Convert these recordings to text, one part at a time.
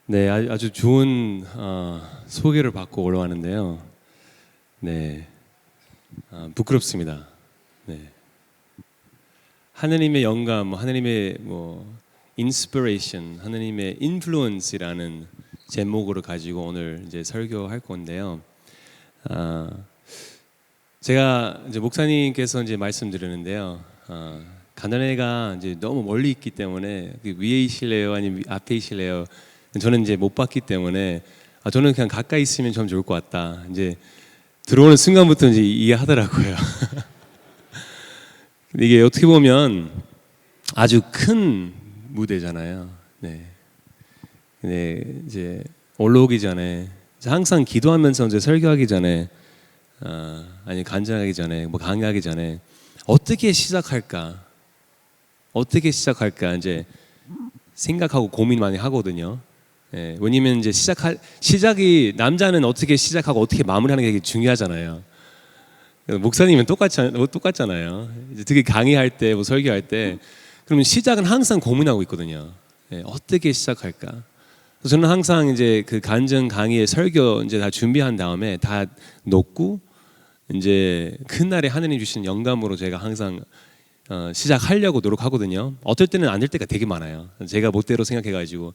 네, 아주 좋은 소개를 받고 올라왔는데요. 네, 부끄럽습니다. 네, 하느님의 영감, 하느님의 인스피레이션, 하느님의 인플루언스라는 제목으로 가지고 오늘 이제 설교할 건데요. 제가 이제 목사님께서 이제 말씀드렸는데요. 가나네가 이제 너무 멀리 있기 때문에 위에 있을래요, 아니면 앞에 있을래요? 저는 이제 못 봤기 때문에 저는 그냥 가까이 있으면 좀 좋을 것 같다. 이제 들어오는 순간부터 이제 이해하더라고요. 근데 이게 어떻게 보면 아주 큰 무대잖아요. 네. 근데 이제 올라오기 전에 항상 기도하면서 이제 설교하기 전에 아니 간증하기 전에 강의하기 전에 어떻게 시작할까 이제 생각하고 고민 많이 하거든요. 예, 왜냐면 이제 시작이 남자는 어떻게 시작하고 어떻게 마무리하는 게 되게 중요하잖아요. 목사님은 똑같잖아요. 이제 특히 강의할 때, 설교할 때, 그러면 시작은 항상 고민하고 있거든요. 예, 어떻게 시작할까? 그래서 저는 항상 이제 그 간증, 강의, 설교 이제 다 준비한 다음에 다 놓고 이제 큰 날에 하느님 주신 영감으로 제가 항상 시작하려고 노력하거든요. 어떨 때는 안 될 때가 되게 많아요. 제가 멋대로 생각해가지고.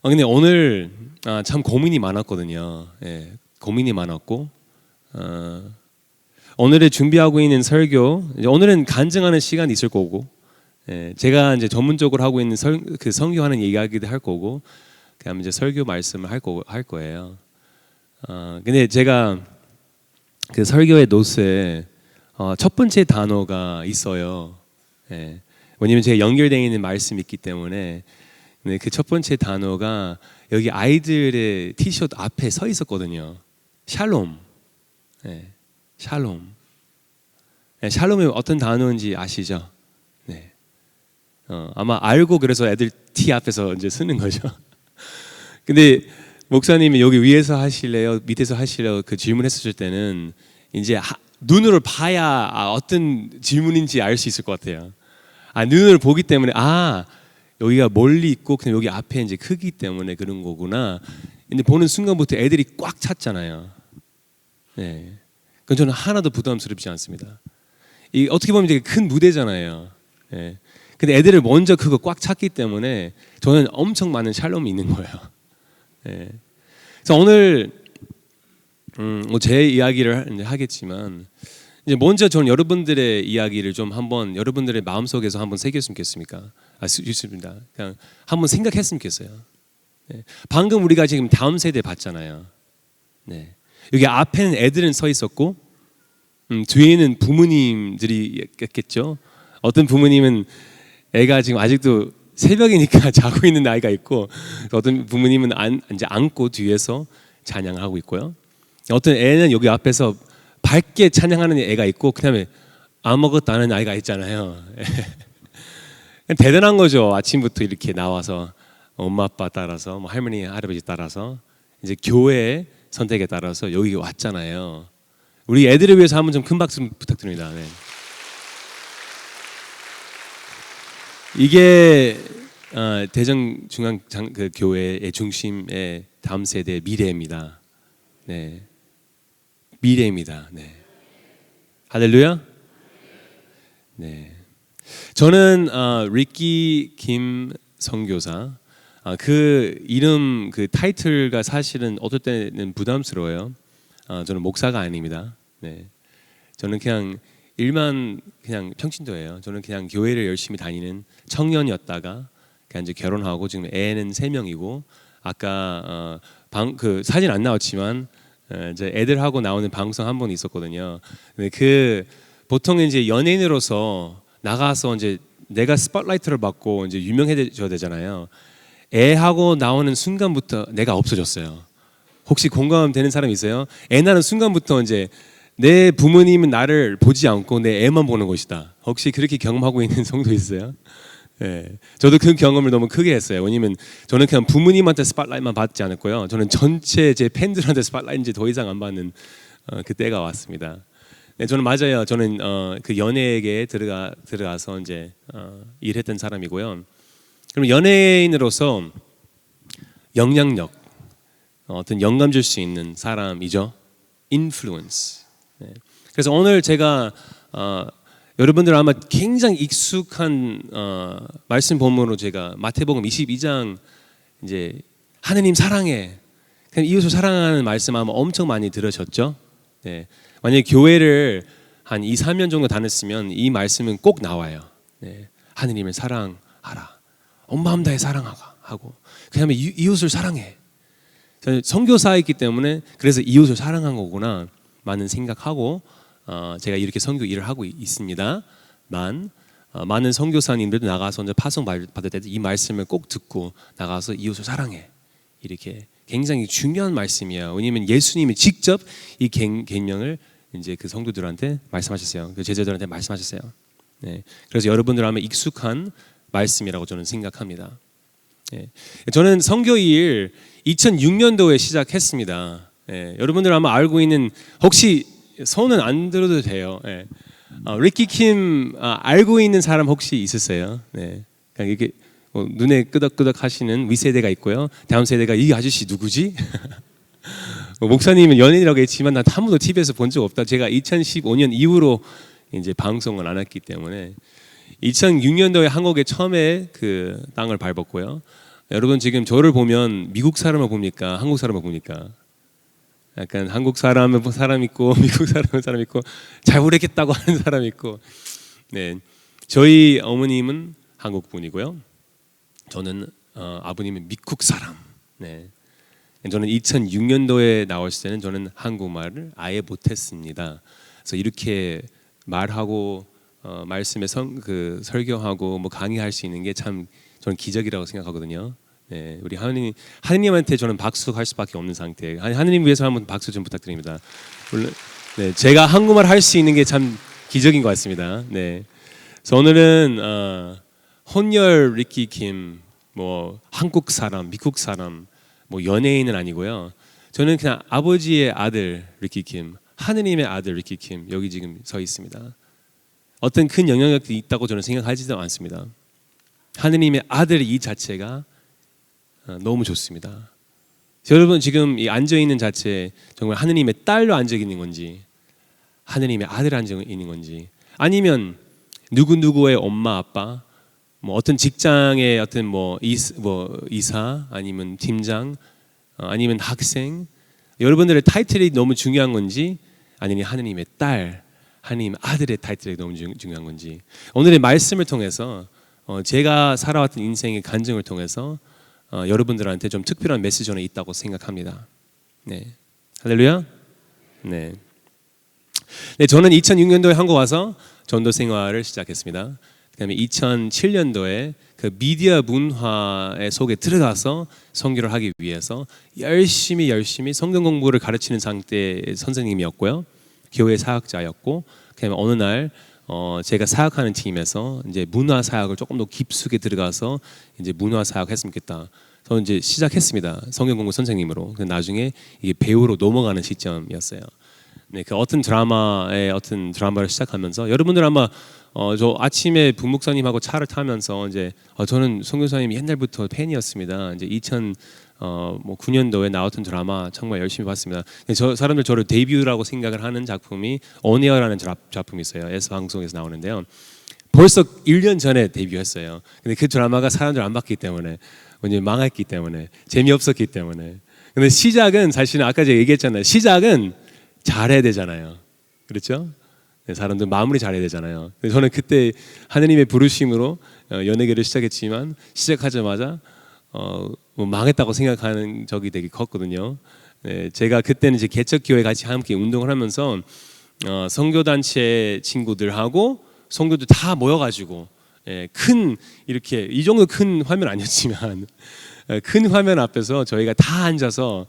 근데 오늘 참 고민이 많았거든요. 예, 고민이 많았고 오늘에 준비하고 있는 설교, 오늘은 간증하는 시간이 있을 거고, 예, 제가 이제 전문적으로 하고 있는 그 선교하는 이야기도 할 거고, 그다음 이제 설교 말씀을 할 거예요. 근데 제가 그 설교의 노트에 첫 번째 단어가 있어요. 예, 왜냐면 제가 연결되어 있는 말씀이 있기 때문에. 네, 그 첫 번째 단어가 여기 아이들의 티셔츠 앞에 서 있었거든요. 샬롬. 네, 샬롬. 네, 샬롬이 어떤 단어인지 아시죠? 네. 아마 알고 그래서 애들 티 앞에서 이제 쓰는 거죠. 근데 목사님이 여기 위에서 하실래요? 밑에서 하실래요? 그 질문했을 때는 이제 눈으로 봐야 어떤 질문인지 알 수 있을 것 같아요. 눈을 보기 때문에 여기가 멀리 있고 그냥 여기 앞에 이제 크기 때문에 그런 거구나. 근데 보는 순간부터 애들이 꽉 찼잖아요. 네. 그건 저는 하나도 부담스럽지 않습니다. 이 어떻게 보면 되게 큰 무대잖아요. 네. 근데 애들을 먼저 그거 꽉 찼기 때문에 저는 엄청 많은 샬롬이 있는 거예요. 네. 그래서 오늘 제 이야기를 이제 하겠지만 이제 먼저 저는 여러분들의 이야기를 좀 한번 여러분들의 마음속에서 한번 새겼으면 좋겠습니까? 좋습니다. 그냥 한번 생각했으면 좋겠어요. 네. 방금 우리가 지금 다음 세대 봤잖아요. 네. 여기 앞에는 애들은 서 있었고 뒤에는 부모님들이 있겠죠. 어떤 부모님은 애가 지금 아직도 새벽이니까 자고 있는 아이가 있고, 어떤 부모님은 이제 안고 뒤에서 찬양하고 있고요. 어떤 애는 여기 앞에서 밝게 찬양하는 애가 있고, 그다음에 아무것도 안 하는 아이가 있잖아요. 대단한 거죠. 아침부터 이렇게 나와서 엄마 아빠 따라서 할머니 할아버지 따라서 이제 교회 선택에 따라서 여기 왔잖아요. 우리 애들을 위해서 한번 좀 큰 박수 부탁드립니다. 네. 이게 대전중앙교회의 중심의 다음 세대의 미래입니다. 네. 미래입니다. 네. 할렐루야. 네. 저는 리키 김 선교사, 그 이름 그 타이틀가 사실은 어떨 때는 부담스러워요. 저는 목사가 아닙니다. 네. 저는 그냥 그냥 평신도예요. 저는 그냥 교회를 열심히 다니는 청년이었다가 그냥 이제 결혼하고 지금 애는 3명이고, 아까 그 사진 안 나왔지만 이제 애들하고 나오는 방송 한 번 있었거든요. 근데 그 보통 이제 연예인으로서 나가서 이제 내가 스팟라이트를 받고 이제 유명해져야 되잖아요. 애하고 나오는 순간부터 내가 없어졌어요. 혹시 공감되는 사람 있어요? 애 낳는 순간부터 이제 내 부모님은 나를 보지 않고 내 애만 보는 것이다. 혹시 그렇게 경험하고 있는 성도 있어요? 네. 저도 그 경험을 너무 크게 했어요. 왜냐면 저는 그냥 부모님한테 스팟라이트만 받지 않았고요. 저는 전체 제 팬들한테 스팟라이트 더 이상 안 받는 그 때가 왔습니다. 네, 저는 맞아요. 저는 그 연예계에 들어가서 이제 일했던 사람이고요. 그럼 연예인으로서 영향력, 어떤 영감 줄 수 있는 사람이죠. influence. 네. 그래서 오늘 제가 여러분들 아마 굉장히 익숙한 말씀 본문으로 제가 마태복음 22장 이제 하느님 사랑해, 그냥 이웃을 사랑하는 말씀 아마 엄청 많이 들으셨죠. 네. 만약에 교회를 한 2, 3년 정도 다녔으면 이 말씀은 꼭 나와요. 네. 하느님을 사랑하라, 온 마음 다해 사랑하고, 그다음에 이웃을 사랑해. 저는 선교사이기 때문에 그래서 이웃을 사랑한 거구나 많은 생각하고 제가 이렇게 선교 일을 하고 있습니다. 많은 선교사님들도 나가서 이제 파송 받을 때 이 말씀을 꼭 듣고 나가서 이웃을 사랑해, 이렇게 굉장히 중요한 말씀이야. 왜냐하면 예수님이 직접 이 계명을 이제 그 성도들한테 말씀하셨어요. 그 제자들한테 말씀하셨어요. 네. 그래서 여러분들 아마 익숙한 말씀이라고 저는 생각합니다. 네. 저는 선교일 2006년도에 시작했습니다. 네. 여러분들 아마 알고 있는, 혹시 손은 안 들어도 돼요. 네. 리키 킴 알고 있는 사람 혹시 있으세요? 네. 그냥 이렇게 눈에 끄덕끄덕 하시는 윗세대가 있고요. 다음 세대가 이 아저씨 누구지? 목사님은 연예인이라고 했지만 난 한 번도 TV에서 본 적 없다. 제가 2015년 이후로 이제 방송을 안 했기 때문에 2006년도에 한국에 처음에 그 땅을 밟았고요. 여러분 지금 저를 보면 미국 사람을 봅니까? 한국 사람을 봅니까? 약간 한국 사람 있고 미국 사람 있고 잘 모르겠다고 하는 사람 있고. 네, 저희 어머님은 한국 분이고요. 저는 아버님은 미국 사람. 네, 저는 2006년도에 나왔을 때는 저는 한국말을 아예 못했습니다. 그래서 이렇게 말하고 말씀에 설교하고 뭐 강의할 수 있는 게 참 저는 기적이라고 생각하거든요. 네, 우리 하느님한테 저는 박수할 수밖에 없는 상태. 하느님 위해서 한번 박수 좀 부탁드립니다. 네, 제가 한국말 할 수 있는 게 참 기적인 것 같습니다. 네, 그래서 오늘은 혼혈 리키 킴, 뭐 한국 사람, 미국 사람, 뭐 연예인은 아니고요. 저는 그냥 아버지의 아들 리키 킴, 하느님의 아들 리키 킴, 여기 지금 서 있습니다. 어떤 큰 영향력이 있다고 저는 생각하지도 않습니다. 하느님의 아들 이 자체가 너무 좋습니다. 여러분 지금 이 앉아 있는 자체 정말 하느님의 딸로 앉아 있는 건지, 하느님의 아들 앉아 있는 건지, 아니면 누구의 엄마 아빠, 뭐 어떤 직장의 어떤 뭐 이사, 아니면 팀장, 아니면 학생, 여러분들의 타이틀이 너무 중요한 건지, 아니면 하느님의 딸, 하느님 아들의 타이틀이 너무 중요한 건지, 오늘의 말씀을 통해서 제가 살아왔던 인생의 간증을 통해서 여러분들한테 좀 특별한 메시지는 있다고 생각합니다. 네, 할렐루야. 네. 네, 저는 2006년도에 한국 와서 전도 생활을 시작했습니다. 그다음에 2007년도에 그 미디어 문화의 속에 들어가서 선교를 하기 위해서 열심히 성경 공부를 가르치는 상태의 선생님이었고요. 교회 사역자였고, 그다음에 어느 날 제가 사역하는 팀에서 이제 문화 사역을 조금 더 깊숙이 들어가서 이제 문화 사역했으면 좋겠다. 저는 이제 시작했습니다. 성경 공부 선생님으로. 나중에 이게 배우로 넘어가는 시점이었어요. 네, 그 어떤 드라마를 시작하면서 여러분들 아마 저 아침에 부목사님하고 차를 타면서 이제 저는 선교사님 옛날부터 팬이었습니다. 이제 2009년도에 나왔던 드라마 정말 열심히 봤습니다. 사람들 저를 데뷔라고 생각을 하는 작품이 온에어라는 작품이 있어요. S 방송에서 나오는데요. 벌써 1년 전에 데뷔했어요. 근데 그 드라마가 사람들 안 봤기 때문에, 왜냐면 망했기 때문에, 재미없었기 때문에. 근데 시작은 사실은 아까 제가 얘기했잖아요. 시작은 잘해야 되잖아요. 그렇죠? 네, 사람들 마무리 잘해야 되잖아요. 저는 그때 하느님의 부르심으로 연예계를 시작했지만 시작하자마자 뭐 망했다고 생각하는 적이 되게 컸거든요. 네, 제가 그때는 이제 개척교회 같이 함께 운동을 하면서 선교단체 친구들하고 성도들 다 모여가지고 큰 이렇게 이 정도 큰 화면 아니었지만 큰 화면 앞에서 저희가 다 앉아서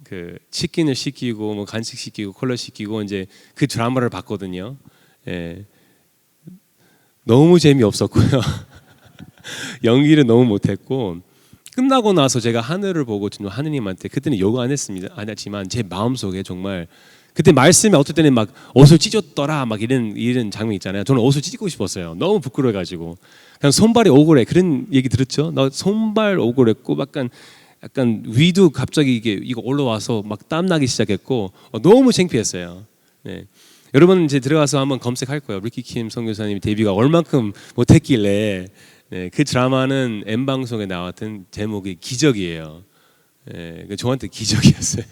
그 치킨을 시키고 뭐 간식 시키고 콜라 시키고 이제 그 드라마를 봤거든요. 너무 재미없었고요. 연기를 너무 못했고, 끝나고 나서 제가 하늘을 보고 하느님한테, 그때는 요구 안 했지만 제 마음속에 정말 그때 말씀에 어떨 때는 막 옷을 찢었더라 막 이런 장면 있잖아요. 저는 옷을 찢고 싶었어요. 너무 부끄러워가지고. 그냥 손발이 오그래, 그런 얘기 들었죠? 나 손발 오그랬고 약간 약간 위도 갑자기 이거 올라와서 막 땀 나기 시작했고 너무 창피했어요. 네. 여러분 이제 들어가서 한번 검색할 거예요. 리키 킴 선교사님 데뷔가 얼만큼 못했길래. 네, 그 드라마는 M 방송에 나왔던 제목이 기적이에요. 네, 저한테 기적이었어요.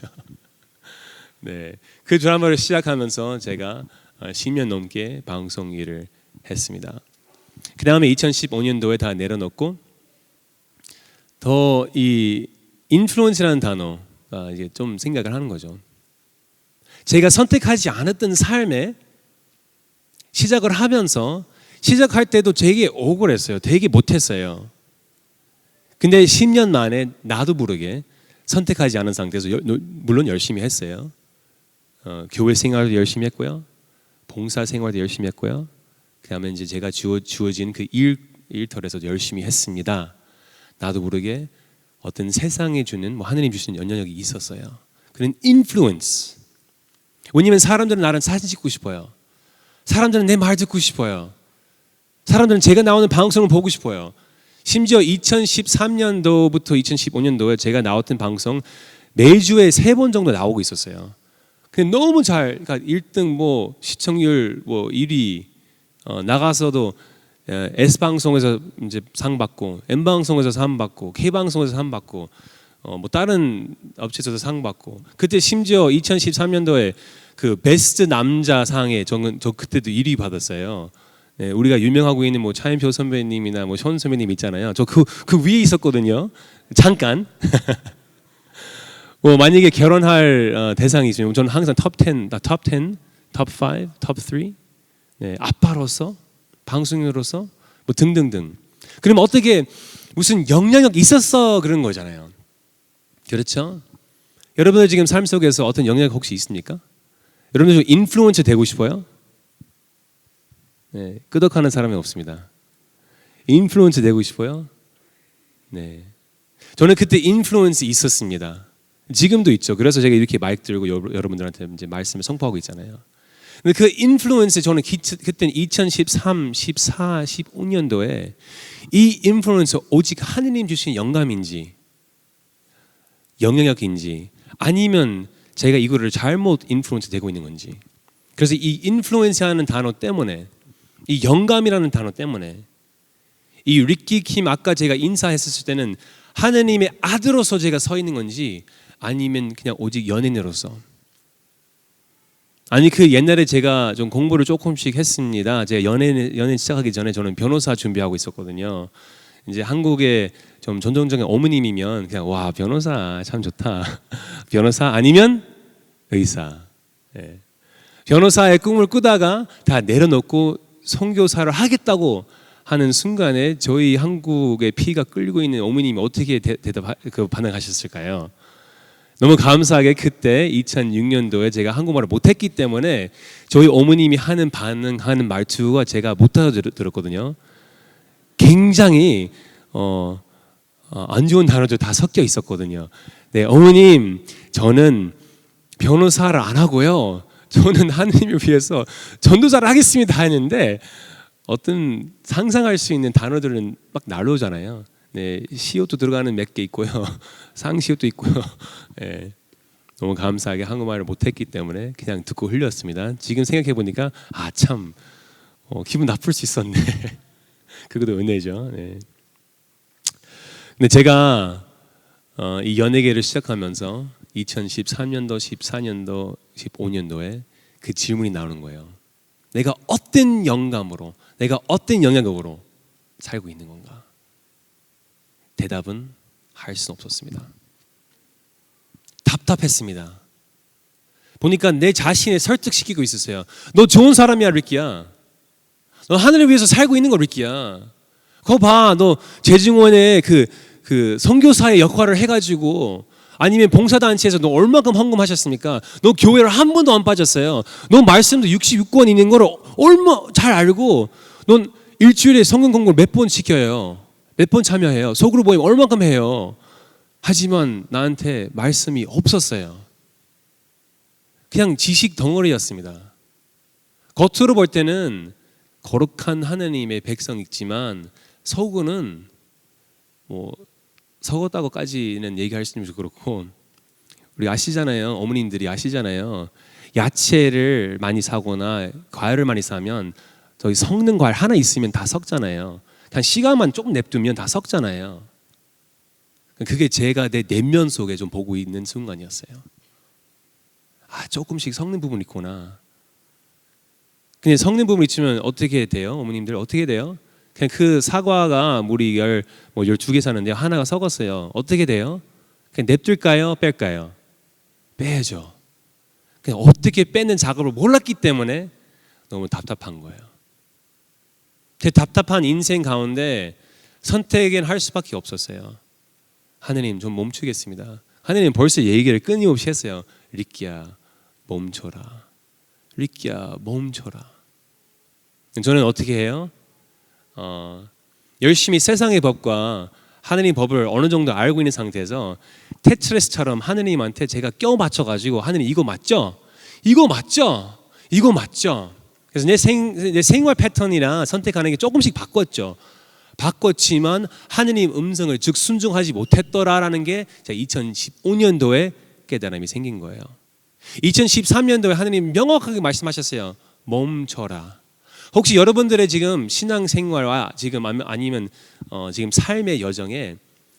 네, 그 드라마를 시작하면서 제가 10년 넘게 방송 일을 했습니다. 그 다음에 2015년도에 다 내려놓고 더 이 인플루언스라는 단어가 이제 좀 생각을 하는 거죠. 제가 선택하지 않았던 삶에 시작을 하면서 시작할 때도 되게 억울했어요. 되게 못했어요. 근데 10년 만에 나도 모르게 선택하지 않은 상태에서 물론 열심히 했어요. 교회 생활도 열심히 했고요. 봉사 생활도 열심히 했고요. 그다음에 이제 제가 주어진 그 일터에서 열심히 했습니다. 나도 모르게 어떤 세상에 주는 하느님 주신 영향력이 있었어요. 그런 인플루언스. 왜냐면 사람들은 나랑 사진 찍고 싶어요. 사람들은 내 말 듣고 싶어요. 사람들은 제가 나오는 방송을 보고 싶어요. 심지어 2013년도부터 2015년도에 제가 나왔던 방송 매주에 3번 정도 나오고 있었어요. 근데 너무 그러니까 1등 시청률 1위 나가서도 S 방송에서 이제 상 받고 M 방송에서 상 받고 K 방송에서 상 받고 다른 업체에서도 상 받고 그때 심지어 2013년도에 그 베스트 남자 상에 저 그때도 1위 받았어요. 네, 우리가 유명하고 있는 차인표 선배님이나 션 선배님 있잖아요. 저 그 위에 있었거든요. 잠깐. 만약에 결혼할 대상이 있으면 저는 항상 톱 10, 톱 5, 톱 3. 네, 아빠로서 방송인으로서 등등등. 그럼 어떻게 무슨 영향력 있었어 그런 거잖아요. 그렇죠? 여러분들 지금 삶 속에서 어떤 영향력 혹시 있습니까? 여러분들 좀 인플루언서 되고 싶어요? 네, 끄덕하는 사람이 없습니다. 인플루언서 되고 싶어요? 네, 저는 그때 인플루언스 있었습니다. 지금도 있죠. 그래서 제가 이렇게 마이크 들고 여러분들한테 이제 말씀을 선포하고 있잖아요. 근데 그 인플루언스 저는 그때는 2013, 14, 15년도에 이 인플루언서 오직 하느님 주신 영감인지 영향력인지 아니면 제가 이거를 잘못 인플루언스 되고 있는 건지. 그래서 이 인플루언스하는 단어 때문에 이 영감이라는 단어 때문에 이 리키 킴 아까 제가 인사했을 때는 하느님의 아들로서 제가 서 있는 건지 아니면 그냥 오직 연인으로서. 아니 그 옛날에 제가 좀 공부를 조금씩 했습니다. 제가 연애 시작하기 전에 저는 변호사 준비하고 있었거든요. 이제 한국에 좀 전통적인 어머님이면 그냥 와 변호사 참 좋다. 변호사 아니면 의사. 네. 변호사의 꿈을 꾸다가 다 내려놓고 선교사를 하겠다고 하는 순간에 저희 한국의 피가 끌고 있는 어머님이 어떻게 반응하셨을까요? 너무 감사하게 그때 2006년도에 제가 한국말을 못했기 때문에 저희 어머님이 반응하는 말투가 제가 못 알아들었거든요. 굉장히 안 좋은 단어들 다 섞여 있었거든요. 네, 어머님 저는 변호사를 안 하고요. 저는 하느님을 위해서 전도자를 하겠습니다 했는데 어떤 상상할 수 있는 단어들은 막 날라오잖아요. 네, 시옷도 들어가는 몇 개 있고요. 상시옷도 있고요. 네, 너무 감사하게 한국말을 못했기 때문에 그냥 듣고 흘렸습니다. 지금 생각해 보니까 참 기분 나쁠 수 있었네. 그것도 은혜죠. 네. 근데 제가 이 연예계를 시작하면서 2013년도, 14년도, 15년도에 그 질문이 나오는 거예요. 내가 어떤 영감으로, 내가 어떤 영향력으로 살고 있는 건가? 대답은 할 수 없었습니다. 답답했습니다. 보니까 내 자신을 설득시키고 있었어요. 너 좋은 사람이야, 리키야. 너 하늘을 위해서 살고 있는 거, 리키야. 그거 봐, 너 재중원의 그 선교사의 역할을 해가지고 아니면 봉사단체에서 너 얼마큼 헌금하셨습니까? 너 교회를 한 번도 안 빠졌어요. 너 말씀도 66권 있는 걸 얼마 잘 알고 넌 일주일에 성경 공부를 몇 번 지켜요. 몇 번 참여해요. 속으로 보이면 얼마큼 해요. 하지만 나한테 말씀이 없었어요. 그냥 지식 덩어리였습니다. 겉으로 볼 때는 거룩한 하느님의 백성이지만 속으로는 속었다고까지는 얘기할 수는 좀 그렇고, 우리 아시잖아요. 어머님들이 아시잖아요. 야채를 많이 사거나 과일을 많이 사면 저희 썩는 과일 하나 있으면 다 썩잖아요. 그냥 시간만 조금 냅두면 다 썩잖아요. 그게 제가 내 내면 속에 좀 보고 있는 순간이었어요. 조금씩 썩는 부분이 있구나. 근데 썩는 부분이 있으면 어떻게 돼요? 어머님들 어떻게 돼요? 그냥 그 사과가 우리 12개 사는데 하나가 썩었어요. 어떻게 돼요? 그냥 냅둘까요? 뺄까요? 빼야죠. 그냥 어떻게 빼는 작업을 몰랐기 때문에 너무 답답한 거예요. 그 답답한 인생 가운데 선택은 할 수밖에 없었어요. 하느님 좀 멈추겠습니다. 하느님 벌써 얘기를 끊임없이 했어요. 리끼야 멈춰라. 리끼야 멈춰라. 저는 어떻게 해요? 열심히 세상의 법과 하느님 법을 어느 정도 알고 있는 상태에서 테트레스처럼 하느님한테 제가 껴 맞춰가지고 하느님 이거 맞죠? 이거 맞죠? 이거 맞죠? 그래서 내 생활 패턴이나 선택하는 게 조금씩 바꿨지만 하느님 음성을 즉 순종하지 못했더라라는 게 제가 2015년도에 깨달음이 생긴 거예요. 2013년도에 하느님 명확하게 말씀하셨어요. 멈춰라. 혹시 여러분들의 지금 신앙생활과 지금 아니면 지금 삶의 여정에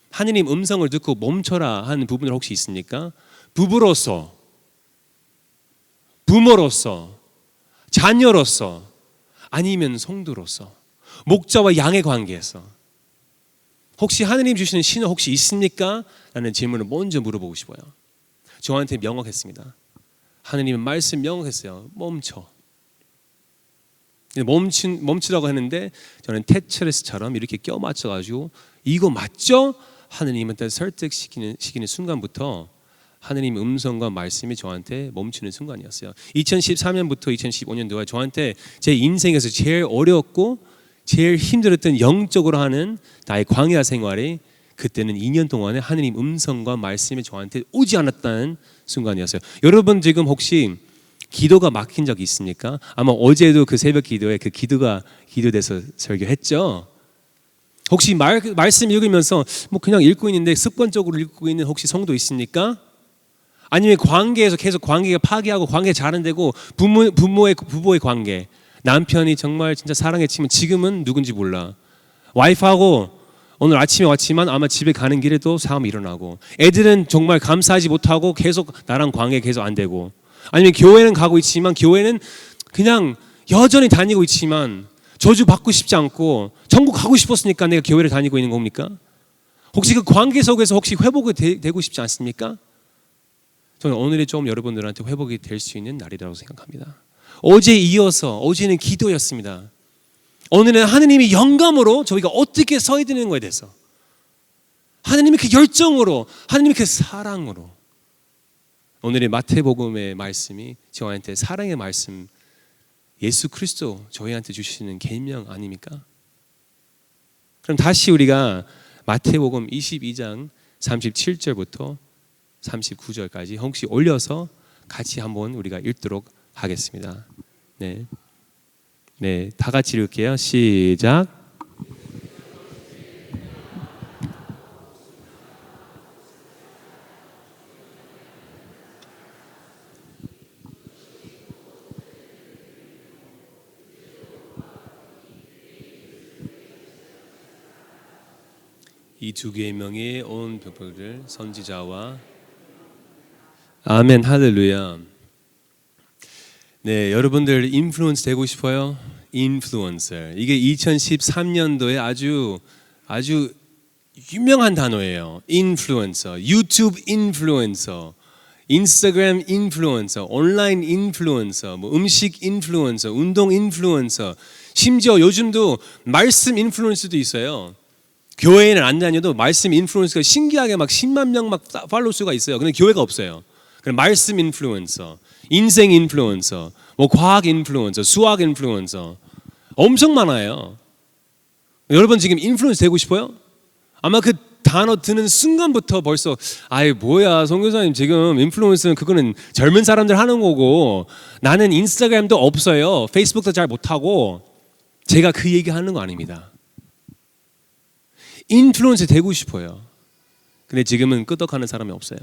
하느님 음성을 듣고 멈춰라 하는 부분들 혹시 있습니까? 부부로서, 부모로서, 자녀로서, 아니면 성도로서, 목자와 양의 관계에서 혹시 하느님 주시는 신호 혹시 있습니까? 라는 질문을 먼저 물어보고 싶어요. 저한테 명확했습니다. 하느님은 말씀 명확했어요. 멈춰. 멈추라고 했는데 저는 테트레스처럼 이렇게 껴 맞춰가지고 이거 맞죠? 하느님한테 설득시키는 순간부터 하느님 음성과 말씀이 저한테 멈추는 순간이었어요. 2013년부터 2015년도에 저한테 제 인생에서 제일 어렵고 제일 힘들었던 영적으로 하는 나의 광야 생활이 그때는 2년 동안에 하느님 음성과 말씀이 저한테 오지 않았다는 순간이었어요. 여러분 지금 혹시 기도가 막힌 적 있습니까? 아마 어제도 그 새벽 기도에 그 기도가 기도돼서 설교했죠. 혹시 말씀 읽으면서 그냥 읽고 있는데 습관적으로 읽고 있는 혹시 성도 있습니까? 아니면 관계에서 계속 관계가 파괴하고 관계 잘 안 되고 부부의 관계, 남편이 정말 진짜 사랑했지만 지금은 누군지 몰라. 와이프하고 오늘 아침에 왔지만 아마 집에 가는 길에 또 싸움이 일어나고, 애들은 정말 감사하지 못하고 계속 나랑 관계 계속 안 되고, 아니면 교회는 가고 있지만 교회는 그냥 여전히 다니고 있지만 저주 받고 싶지 않고 천국 가고 싶었으니까 내가 교회를 다니고 있는 겁니까? 혹시 그 관계 속에서 혹시 회복이 되고 싶지 않습니까? 저는 오늘이 좀 여러분들한테 회복이 될 수 있는 날이라고 생각합니다. 어제 이어서 어제는 기도였습니다. 오늘은 하느님의 영감으로 저희가 어떻게 서야 되는 거에 대해서, 하느님의 그 열정으로, 하느님의 그 사랑으로. 오늘의 마태복음의 말씀이 저한테 사랑의 말씀, 예수 그리스도 저희한테 주시는 계명 아닙니까? 그럼 다시 우리가 마태복음 22장 37절부터 39절까지 혹시 올려서 같이 한번 우리가 읽도록 하겠습니다. 네, 다 같이 읽을게요. 시작. 이 두 계명에 온 백성들 선지자와 아멘 할렐루야. 네, 여러분들 인플루언서 되고 싶어요? 인플루언서. 이게 2013년도에 아주 유명한 단어예요. 인플루언서, 유튜브 인플루언서, 인스타그램 인플루언서, 온라인 인플루언서, 음식 인플루언서, 운동 인플루언서, 심지어 요즘도 말씀 인플루언서도 있어요. 교회에는 안 다녀도 말씀 인플루언서가 신기하게 막 10만 명 막 팔로우 수가 있어요. 근데 교회가 없어요. 그럼 말씀 인플루언서, 인생 인플루언서, 과학 인플루언서, 수학 인플루언서 엄청 많아요. 여러분 지금 인플루언서 되고 싶어요? 아마 그 단어 듣는 순간부터 벌써 뭐야 선교사님 지금 인플루언서는 그거는 젊은 사람들 하는 거고 나는 인스타그램도 없어요. 페이스북도 잘 못하고. 제가 그 얘기하는 거 아닙니다. 인플루언서 되고 싶어요. 근데 지금은 끄덕하는 사람이 없어요.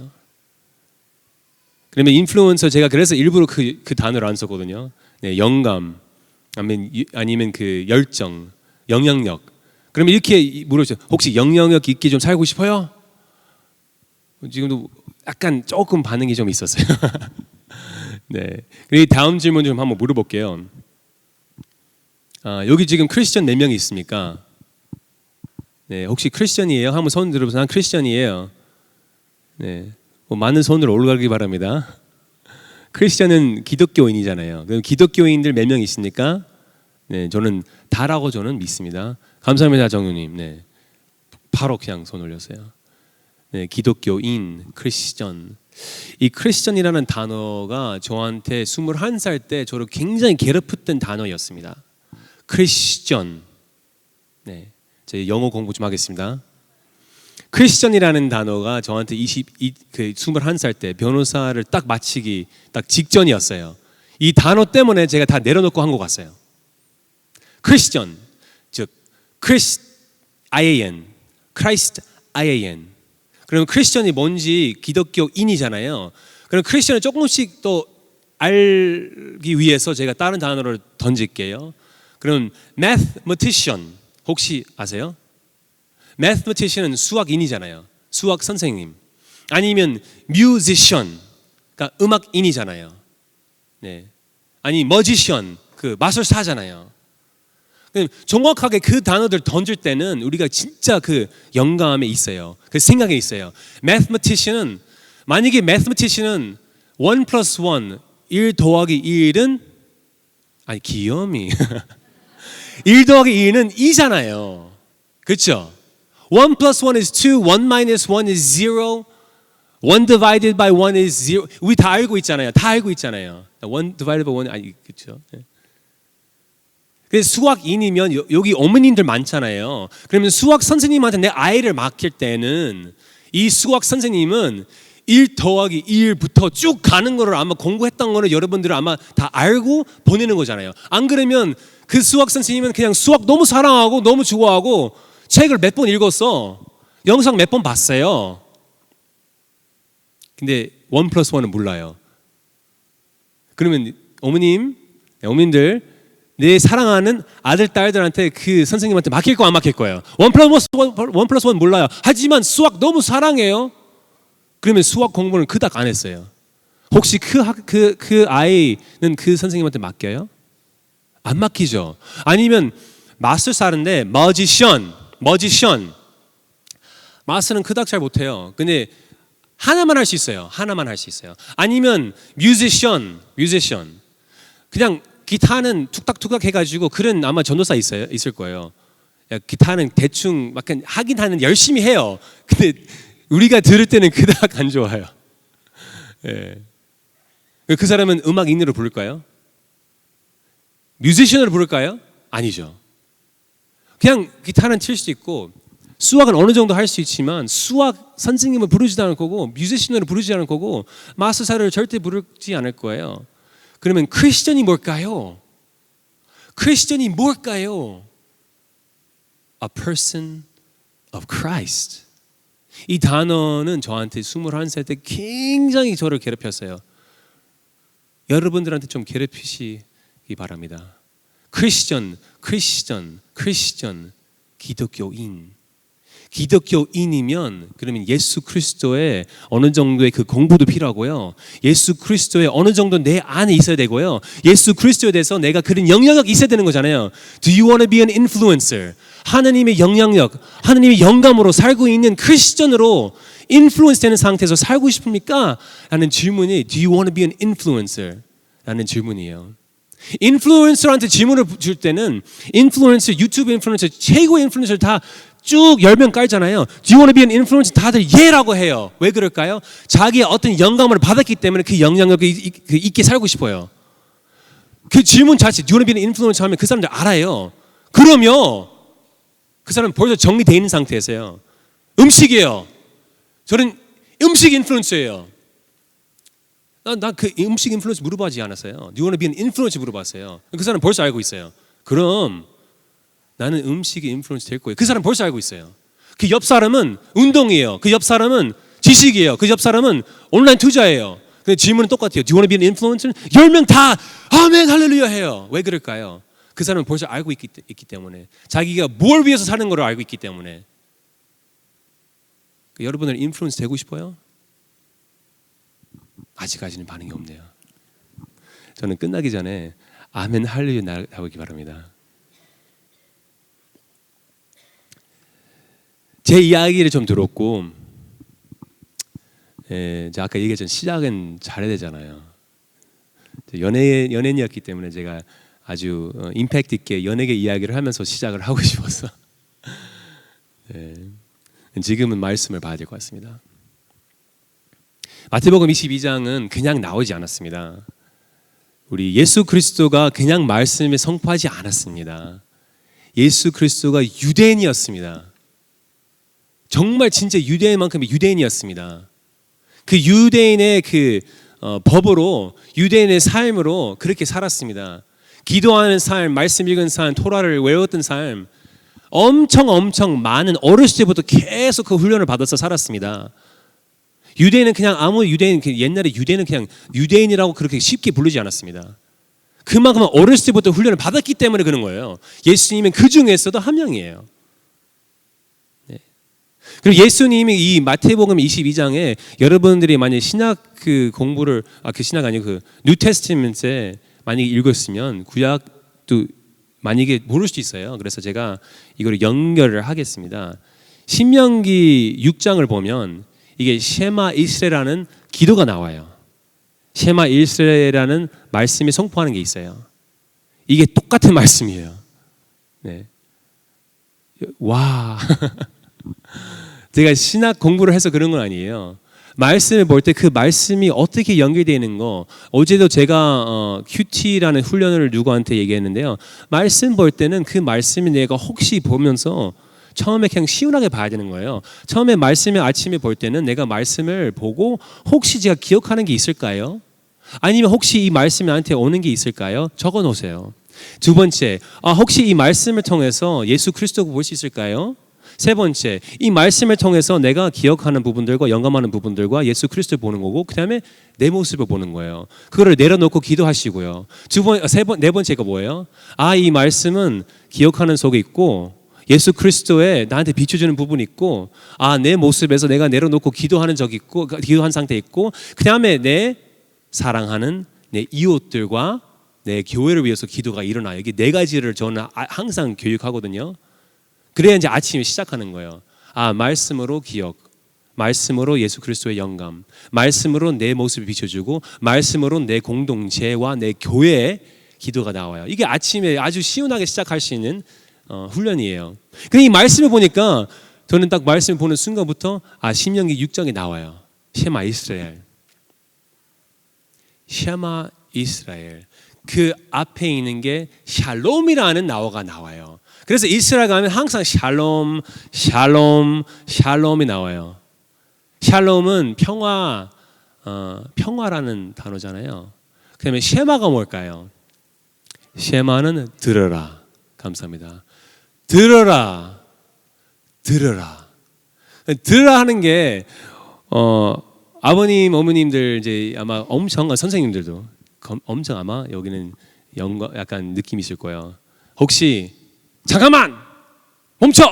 그러면 인플루언서 제가 그래서 일부러 그 단어를 안 썼거든요. 네, 영감 아니면 그 열정, 영향력. 그러면 이렇게 물어보죠. 혹시 영향력 있게 좀 살고 싶어요? 지금도 약간 조금 반응이 좀 있었어요. 네. 그리고 다음 질문 좀 한번 물어볼게요. 여기 지금 크리스천 4명이 있습니까? 네, 혹시 크리스천이에요? 한번 손 들어보세요. 난 크리스천이에요. 네, 많은 손으로 올라가기 바랍니다. 크리스천은 기독교인이잖아요. 그럼 기독교인들 몇 명 있습니까? 네, 저는 다라고 저는 믿습니다. 감사합니다, 정유님. 네, 바로 그냥 손 올렸어요. 네, 기독교인, 크리스천. 이 크리스천이라는 단어가 저한테 21살 때 저를 굉장히 괴롭혔던 단어였습니다. 크리스천. 네, 제 영어 공부 좀 하겠습니다. 크리스천이라는 단어가 저한테 21살 때 변호사를 딱 마치기 딱 직전이었어요. 이 단어 때문에 제가 다 내려놓고 한국 갔어요. 크리스천, 즉 IAN, Christ IAN. 그러면 크리스천이 뭔지 기독교인이잖아요. 그럼 크리스천을 조금씩 또 알기 위해서 제가 다른 단어를 던질게요. 그럼 mathematician 혹시 아세요? mathematician은 수학인이잖아요. 수학 선생님. 아니면 musician, 그러니까 음악인이잖아요. 네. 아니 magician, 그 마술사잖아요. 정확하게 그 단어들 던질 때는 우리가 진짜 그 영감에 있어요. 그 생각에 있어요. mathematician은 만약에 mathematician은 1 플러스 1, 1 더하기 1은 아니 귀염이 1 더하기 2는 2잖아요. 그렇죠? 1 plus 1 is 2, 1 minus 1 is 0, 1 divided by 1 is 0. 우리 다 알고 있잖아요. 다 알고 있잖아요. 1 divided by 1 아니 그렇죠? 그래서 수학인이면 여기 어머님들 많잖아요. 그러면 수학 선생님한테 내 아이를 맡길 때는 이 수학 선생님은 1 더하기 1부터 쭉 가는 거를 아마 공부했던 거를 여러분들은 아마 다 알고 보내는 거잖아요. 안 그러면 그 수학 선생님은 그냥 수학 너무 사랑하고 너무 좋아하고 책을 몇 번 읽었어. 영상 몇 번 봤어요. 근데 1 플러스 1은 몰라요. 그러면 어머님들 내 사랑하는 아들, 딸들한테 그 선생님한테 맡길 거 안 맡길 거예요. 1 플러스 1 몰라요. 하지만 수학 너무 사랑해요. 그러면 수학 공부는 그닥 안 했어요. 혹시 그 아이는 그 선생님한테 맡겨요? 안 맡기죠. 아니면 마술사인데 magician. 마술은 그닥 잘 못해요. 근데 하나만 할 수 있어요. 아니면 musician. 그냥 기타는 툭탁툭탁 해가지고 그런 아마 전도사 있을 거예요. 기타는 대충 약간 하긴 하는 열심히 해요. 근데 우리가 들을 때는 그닥 안 좋아요. 예. 그 사람은 음악인으로 부를까요? 뮤지션으로 부를까요? 아니죠. 그냥 기타는 칠 수 있고 수학은 어느 정도 할 수 있지만 수학 선생님을 부르지도 않을 거고 뮤지션으로 부르지 않을 거고 마술사를 절대 부르지 않을 거예요. 그러면 크리스천이 뭘까요? A person of Christ. 이 단어는 저한테 21살 때 굉장히 저를 괴롭혔어요. 여러분들한테 좀 괴롭히시기 바랍니다. 크리스천, 기독교인이면 그러면 예수 그리스도의 어느 정도의 그 공부도 필요하고요. 예수 그리스도의 어느 정도 내 안에 있어야 되고요. 예수 그리스도에 대해서 내가 그런 영향력이 있어야 되는 거잖아요. Do you want to be an influencer? 하나님의 영향력, 하나님의 영감으로 살고 있는 크리스천으로 인플루언스 되는 상태에서 살고 싶습니까? 라는 질문이 Do you want to be an influencer? 라는 질문이에요. 인플루언서한테 질문을 줄 때는 인플루언서, 유튜브 인플루언서, 최고의 인플루언서를 다 쭉 10명 깔잖아요. Do you want to be an influencer? 다들 예라고 해요. 왜 그럴까요? 자기의 어떤 영감을 받았기 때문에 그 영향력이 있게 살고 싶어요. 그 질문 자체 Do you want to be an influencer? 하면 그 사람들 알아요. 그러면 그 사람은 벌써 정리되어 있는 상태에서요. 음식이에요. 저는 음식 인플루언서예요. 나 그 음식 인플루언서 물어보지 않았어요. Do you want to be an influencer 물어봤어요. 그 사람 벌써 알고 있어요. 그럼 나는 음식의 인플루언서 될 거예요. 그 사람 벌써 알고 있어요. 그 옆 사람은 운동이에요. 그 옆 사람은 지식이에요. 그 옆 사람은 온라인 투자예요. 근데 질문은 똑같아요. Do you want to be an influencer? 10명 다 아멘 할렐루야 해요. 왜 그럴까요? 그 사람은 벌써 알고 있기 때문에, 자기가 뭘 위해서 사는 걸 알고 있기 때문에. 여러분을 인플루언스 되고 싶어요? 아직까지는 반응이 없네요. 저는 끝나기 전에 아멘 할렐루야 나오기 바랍니다. 제 이야기를 좀 들었고, 제가 아까 얘기했던 시작은 잘해야 되잖아요. 연예인이었기 때문에 제가 아주 임팩트 있게 연예계 이야기를 하면서 시작을 하고 싶어서 지금은 말씀을 봐야 될 것 같습니다. 마태복음 22장은 그냥 나오지 않았습니다. 우리 예수 그리스도가 그냥 말씀을 선포하지 않았습니다. 예수 그리스도가 유대인이었습니다. 정말 진짜 유대인만큼의 유대인이었습니다. 그 유대인의 그 법으로, 유대인의 삶으로 그렇게 살았습니다. 기도하는 삶, 말씀 읽은 삶, 토라를 외웠던 삶, 엄청 많은 어렸을 때부터 계속 그 훈련을 받아서 살았습니다. 유대인은 그냥 아무 유대인, 옛날에 유대인은 그냥 유대인이라고 그렇게 쉽게 부르지 않았습니다. 그만큼 어렸을 때부터 훈련을 받았기 때문에 그런 거예요. 예수님은 그 중에서도 한 명이에요. 그리고 예수님이 이 마태복음 22장에 여러분들이 만약 신약 그 공부를 그 신약 아니고 그 뉴 테스트먼트에 만약에 읽었으면 구약도 만약에 모를 수도 있어요. 그래서 제가 이거를 연결을 하겠습니다. 신명기 6장을 보면 이게 셰마 이스라엘이라는 기도가 나와요. 셰마 이스라엘이라는 말씀이 선포하는 게 있어요. 이게 똑같은 말씀이에요. 네. 와. 제가 신학 공부를 해서 그런 건 아니에요. 말씀을 볼 때 그 말씀이 어떻게 연결되는 거, 어제도 제가 QT라는 훈련을 누구한테 얘기했는데요. 말씀 볼 때는 그 말씀이 내가 혹시 보면서 처음에 그냥 시원하게 봐야 되는 거예요. 처음에 말씀을 아침에 볼 때는 내가 말씀을 보고 혹시 제가 기억하는 게 있을까요? 아니면 혹시 이 말씀이 나한테 오는 게 있을까요? 적어 놓으세요. 두 번째, 혹시 이 말씀을 통해서 예수 그리스도를 볼 수 있을까요? 세 번째, 이 말씀을 통해서 내가 기억하는 부분들과 영감하는 부분들과 예수 그리스도를 보는 거고, 그 다음에 내 모습을 보는 거예요. 그거를 내려놓고 기도하시고요. 네 번째가 뭐예요? 이 말씀은 기억하는 속에 있고 예수 그리스도에 나한테 비춰주는 부분이 있고, 내 모습에서 내가 내려놓고 기도하는 적이 있고, 기도한 상태 있고, 그 다음에 내 사랑하는 내 이웃들과 내 교회를 위해서 기도가 일어나요. 이게 네 가지를 저는 항상 교육하거든요. 그래야 이제 아침에 시작하는 거예요. 말씀으로 기억, 말씀으로 예수 그리스도의 영감, 말씀으로 내 모습을 비춰주고, 말씀으로 내 공동체와 내 교회의 기도가 나와요. 이게 아침에 아주 시원하게 시작할 수 있는 훈련이에요. 근데 이 말씀을 보니까 저는 딱 말씀을 보는 순간부터 신명기 6장에 나와요. 셰마 이스라엘. 셰마 이스라엘. 그 앞에 있는 게 샬롬이라는 나어가 나와요. 그래서 이스라엘 가면 항상 샬롬, 샬롬, 샬롬이 나와요. 샬롬은 평화, 평화라는 단어잖아요. 그다음에 셰마가 뭘까요? 셰마는 들어라. 감사합니다. 들어라, 들어라. 들어라 하는 게 아버님, 어머님들 이제 아마 엄청 선생님들도 엄청 아마 여기는 약간 느낌이 있을 거예요. 혹시 잠깐만 멈춰.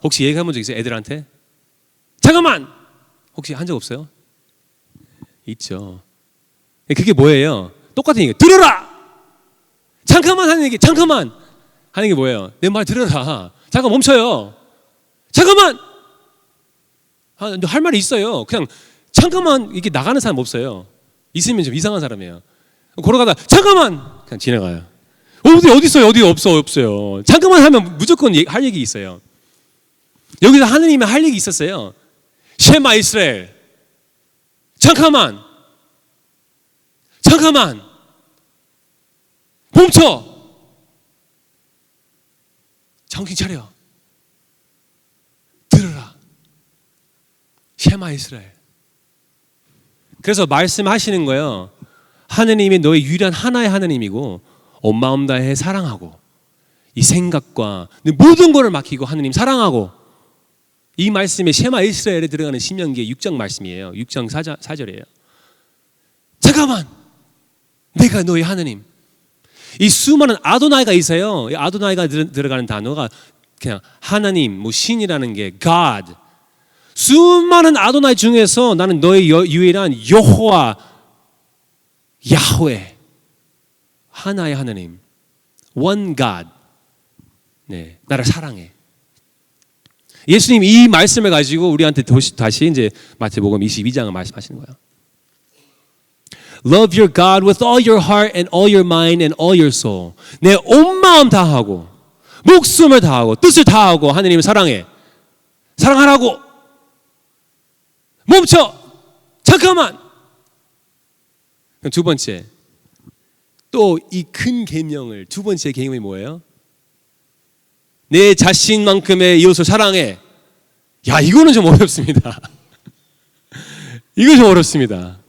혹시 얘기해본 적 있어요? 애들한테 잠깐만 혹시 한 적 없어요? 있죠. 그게 뭐예요? 똑같은 얘기. 들어라. 잠깐만 하는 얘기. 잠깐만 하는 게 뭐예요? 내 말 들어라. 잠깐 멈춰요. 잠깐만. 너 할 말이 있어요. 그냥 잠깐만. 이게 나가는 사람 없어요. 있으면 좀 이상한 사람이에요. 걸어가다 잠깐만 그냥 지나가요. 어디 있어요? 어디 없어요. 잠깐만 하면 무조건 할 얘기 있어요. 여기서 하느님이 할 얘기 있었어요. 셰마 이스라엘. 잠깐만 멈춰. 정신 차려. 들어라. 셰마 이스라엘. 그래서 말씀하시는 거예요. 하느님이 너의 유일한 하나의 하느님이고 온 마음 다해 사랑하고 이 생각과 모든 것을 맡기고 하느님 사랑하고 이 말씀이 셰마 이스라엘에 들어가는 신명기의 6장 말씀이에요. 6장 4절이에요. 잠깐만, 내가 너의 하나님. 이 수많은 아도나이가 있어요. 이 아도나이가 들어가는 단어가 그냥 하나님, 뭐 신이라는 게 God. 수많은 아도나이 중에서 나는 너의 유일한 여호와, 야훼, 하나의 하나님, One God. 네, 나를 사랑해. 예수님 이 말씀을 가지고 우리한테 다시 이제 마태복음 22장을 말씀하시는 거예요. Love your God with all your heart and all your mind and all your soul. 내 온 마음 다하고 목숨을 다하고 뜻을 다하고 하느님을 사랑해. 사랑하라고. 멈춰. 잠깐만. 그럼 두 번째. 또 이 큰 계명을 두 번째 계명이 뭐예요? 내 자신만큼의 이웃을 사랑해. 야, 이거는 좀 어렵습니다. 이거 좀 어렵습니다.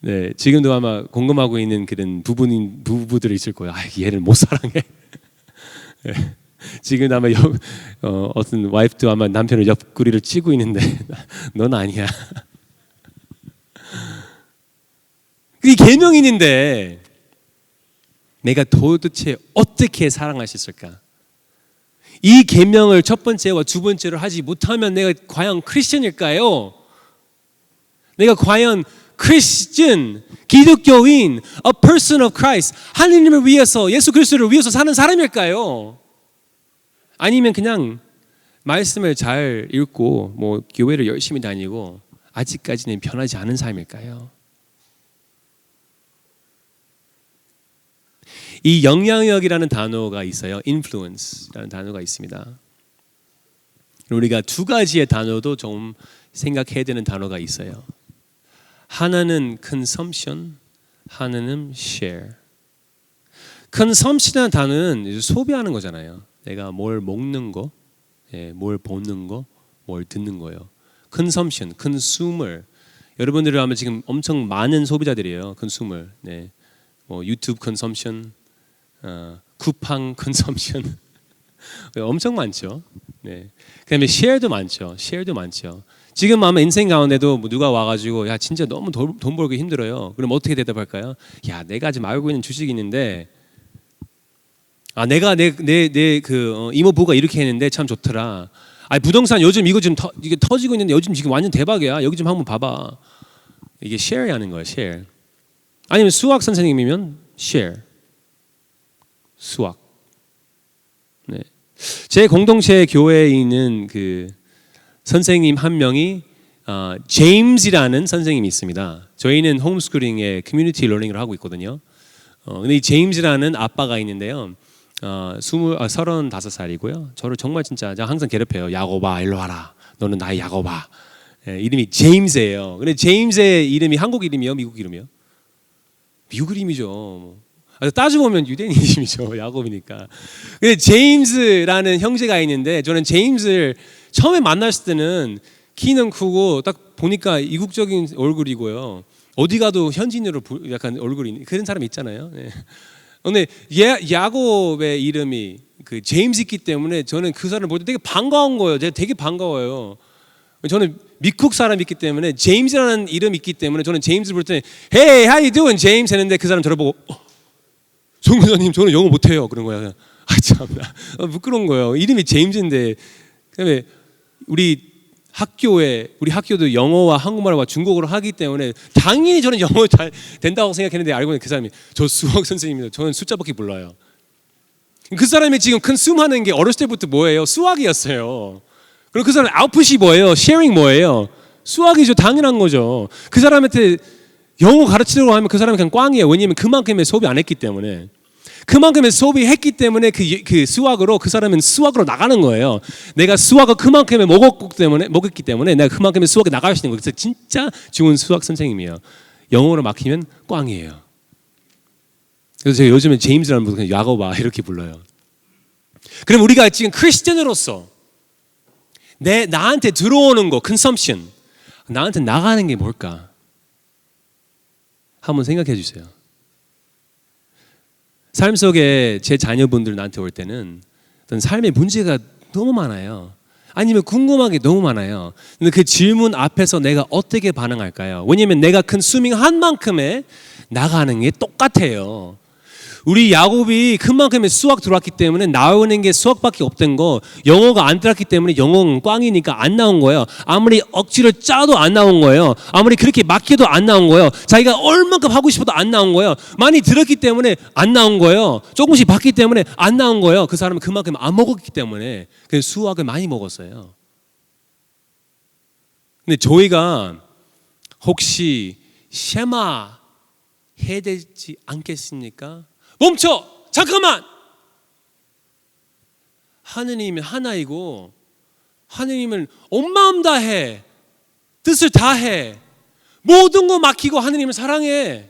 네, 지금도 아마 공감하고 있는 그런 부부들이 있을 거예요. 아, 얘를 못 사랑해. 네, 지금 아마 어떤 와이프도 아마 남편을 옆구리를 찌고 있는데 넌 아니야. 이 계명인인데 내가 도대체 어떻게 사랑할 수 있을까? 이 계명을 첫 번째와 두 번째로 하지 못하면 내가 과연 크리스천일까요? 내가 과연 크리스천, 기독교인, a person of Christ, 하느님을 위해서, 예수 그리스도를 위해서 사는 사람일까요? 아니면 그냥 말씀을 잘 읽고 뭐 교회를 열심히 다니고 아직까지는 변하지 않은 삶일까요? 이 영향력이라는 단어가 있어요. influence라는 단어가 있습니다. 우리가 두 가지의 단어도 좀 생각해야 되는 단어가 있어요. 하나는 consumption, 하나는 share. consumption이라는 단어는 소비하는 거잖아요. 내가 뭘 먹는 거, 뭘 보는 거, 뭘 듣는 거예요. consumption, consumer. 여러분들이 아마 지금 엄청 많은 소비자들이에요. consumer. 네. 뭐 유튜브 consumption, 쿠팡 consumption. 엄청 많죠. 네. 그다음에 share도 많죠. share도 많죠. 지금 아마 인생 가운데도 뭐 누가 와가지고 야 진짜 너무 돈 벌기 힘들어요. 그럼 어떻게 대답할까요? 야 내가 지금 알고 있는 주식이 있는데 내가 내 그 이모부가 이렇게 했는데 참 좋더라. 부동산 요즘 이거 지금 이게 터지고 있는데 요즘 지금 완전 대박이야. 여기 좀 한번 봐봐. 이게 share 하는 거예요. share. 아니면 수학 선생님이면 share. 수학. 네. 제 공동체 교회에 있는 그 선생님 한 명이 제임스라는 선생님이 있습니다. 저희는 홈스쿨링에 커뮤니티 러닝을 하고 있거든요. 근데 이 제임스라는 아빠가 있는데요. 35살이고요. 저를 정말 진짜 항상 괴롭혀요. 야곱아 일로 와라. 너는 나의 야곱아. 이름이 제임스예요. 근데 제임스의 이름이 한국 이름이요, 미국 이름이요? 미국 이름이죠. 따져보면 유대인 이름이죠. 야곱이니까. 근데 제임스라는 형제가 있는데 저는 제임스를 처음에 만났을 때는 키는 크고 딱 보니까 이국적인 얼굴이고요. 어디 가도 현지인으로 약간 얼굴이 그런 사람 있잖아요. 네. 근데 야곱의 이름이 그 제임스이기 때문에 저는 그 사람을 볼 때 되게 반가운 거예요. 제가 되게 반가워요. 저는 미국 사람이기 때문에 제임스라는 이름이 있기 때문에 저는 제임스를 볼 때 Hey, how you doing, 제임스 했는데 그 사람 저를 보고 송교사님 저는 영어 못해요. 그런 거야. 참나 부끄러운 거예요. 이름이 제임스인데 그다음에 우리 학교도 영어와 한국말과 중국어로 하기 때문에 당연히 저는 영어 잘 된다고 생각했는데 알고 보니 그 사람이 저 수학 선생님입니다. 저는 숫자밖에 몰라요. 그 사람이 지금 컨슘하는 게 어렸을 때부터 뭐예요? 수학이었어요. 그리고 그 사람 아웃풋이 뭐예요? 쉐어링 뭐예요? 수학이죠. 당연한 거죠. 그 사람한테 영어 가르치려고 하면 그 사람은 그냥 꽝이에요. 왜냐하면 그만큼의 소비 안 했기 때문에. 그만큼의 소비했기 때문에 그 수학으로 그 사람은 수학으로 나가는 거예요. 내가 수학을 그만큼의 먹었기 때문에 내가 그만큼의 수학에 나갈 수 있는 거예요. 그래서 진짜 좋은 수학 선생님이에요. 영어로 막히면 꽝이에요. 그래서 제가 요즘에 제임스라는 분을 야곱아 이렇게 불러요. 그럼 우리가 지금 크리스천으로서 나한테 들어오는 거, consumption, 나한테 나가는 게 뭘까? 한번 생각해 주세요. 삶 속에 제 자녀분들 나한테 올 때는 어떤 삶의 문제가 너무 많아요. 아니면 궁금한 게 너무 많아요. 근데 그 질문 앞에서 내가 어떻게 반응할까요? 왜냐면 내가 큰 스윙한 만큼의 나가는 게 똑같아요. 우리 야곱이 큰 만큼의 수학 들어왔기 때문에 나오는 게 수학밖에 없던 거, 영어가 안 들어왔기 때문에 영어는 꽝이니까 안 나온 거예요. 아무리 억지로 짜도 안 나온 거예요. 아무리 그렇게 막혀도 안 나온 거예요. 자기가 얼만큼 하고 싶어도 안 나온 거예요. 많이 들었기 때문에 안 나온 거예요. 조금씩 봤기 때문에 안 나온 거예요. 그 사람은 그만큼 안 먹었기 때문에 그래서 수학을 많이 먹었어요. 근데 저희가 혹시 쉐마 해야 되지 않겠습니까? 멈춰! 잠깐만! 하느님은 하나이고 하느님은 온 마음 다해 뜻을 다해 모든 거 맡기고 하느님을 사랑해.